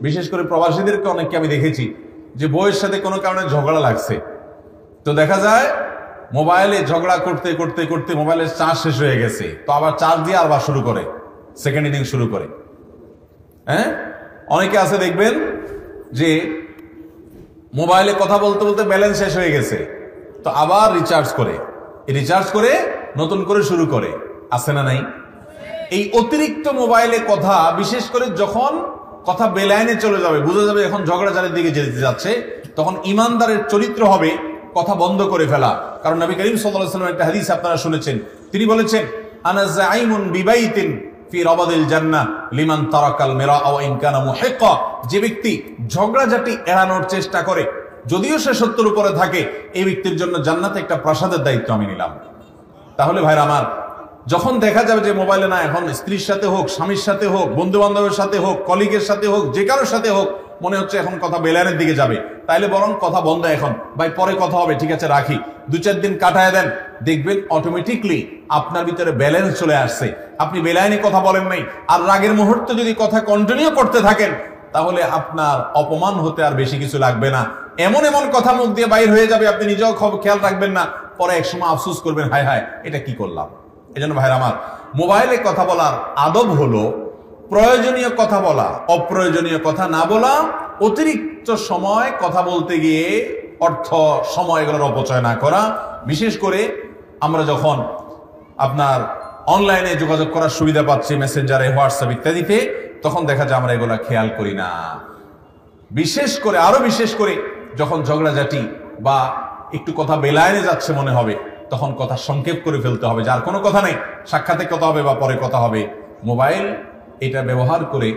বিশেষ করে প্রবাসীদেরকে অনেককে আমি দেখেছি যে বউয়ের সাথে কোনো কারণে ঝগড়া লাগছে, তো দেখা যায় মোবাইলে ঝগড়া করতে করতে করতে মোবাইলের চার্জ শেষ হয়ে গেছে, তো আবার চার্জ দিয়ে আবার শুরু করে, সেকেন্ড ইনিং শুরু করে। হ্যাঁ, অনেকে আছে দেখবেন যে মোবাইলে কথা বলতে বলতে ব্যালেন্স শেষ হয়ে গেছে, তো আবার রিচার্জ করে নতুন করে শুরু করে। আছে না নাই? এই অতিরিক্ত মোবাইলে কথা, বিশেষ করে যখন কথা বেলাইনে চলে যাবে, বুঝা যাবে এখন ঝগড়াঝাড়ির দিকে যেতে যাচ্ছে, তখন ইমানদারের চরিত্র হবে কথা বন্ধ করে ফেলা। কারণ নবী করিম সাল্লাল্লাহু আলাইহি ওয়াসাল্লাম একটা হাদিস আপনারা শুনেছেন, তিনি বলেছেন আনা যাইমুন বিবাইতিন ফি রাবাদিল জান্নাহ লিমান তারাকাল মিরা ওয়া ইন কানা মুহিক্কা। যে ব্যক্তি ঝগড়াঝাটি এড়ানোর চেষ্টা করে, যদিও সে সত্যের উপরে থাকে, এই ব্যক্তির জন্য জান্নাতে একটা প্রাসাদের দায়িত্ব আমি নিলাম। তাহলে ভাইরা আমার, যখন দেখা যাবে যে মোবাইলে না, এখন স্ত্রীর সাথে হোক, স্বামীর সাথে হোক, বন্ধু বান্ধবের সাথে হোক, কলিগের সাথে হোক, যে কারোর সাথে হোক, মনে হচ্ছে এখন কথা বেলানের দিকে যাবে, তাইলে বরং কথা বন্ধ, এখন ভাই পরে কথা হবে, ঠিক আছে রাখি, 2-4 দিন কাটায় দেন, দেখবেন অটোমেটিকলি আপনার ভিতরে ব্যালেন্স চলে আসছে। আপনি বেলাইনে কথা বলেন নাই, আর রাগের মুহূর্তে যদি কথা কন্টিনিউ করতে থাকেন, তাহলে আপনার অপমান হতে আর বেশি কিছু লাগবে না। এমন এমন কথা মুখ দিয়ে বাইর হয়ে যাবে, আপনি নিজেও খেয়াল রাখবেন না, পরে এক সময় আফসোস করবেন, হায় হায় এটা কি করলাম। এজন্য ভাইরা আমার, মোবাইলে কথা বলার আদব হলো প্রয়োজনীয় কথা বলা, অপ্রয়োজনীয় কথা না বলা, অতিরিক্ত সময় কথা বলতে গিয়ে অর্থ সময় এগুলোর অপচয় না করা। বিশেষ করে আমরা যখন আপনার অনলাইনে যোগাযোগ করার সুবিধা পাচ্ছি, মেসেঞ্জারে, হোয়াটসঅ্যাপ ইত্যাদিতে, তখন দেখা যায় আমরা এগুলা খেয়াল করি না। আরো বিশেষ করে যখন ঝগড়াঝাটি বা একটু কথা বেলাইনে যাচ্ছে মনে হবে, তখন কথা সংক্ষেপ করে ফেলতে হবে, যার কোনো কথা নেই, সাক্ষাতে কথা হবে বা পরে কথা হবে। মোবাইল এটা ব্যবহার করে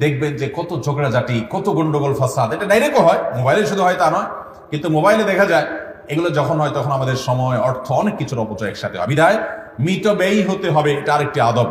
দেখবেন যে কত ঝগড়াঝাটি, কত গন্ডগোল ফাসাদ, এটা ডাইরেক্টও হয়, মোবাইলে শুধু হয় তা নয়, কিন্তু মোবাইলে দেখা যায় এগুলো যখন হয় তখন আমাদের সময়, অর্থ, অনেক কিছুর অপচয় একসাথে হয়। বিধায় মিতব্যয়ী হতে হবে, এটা আরেকটি আদব।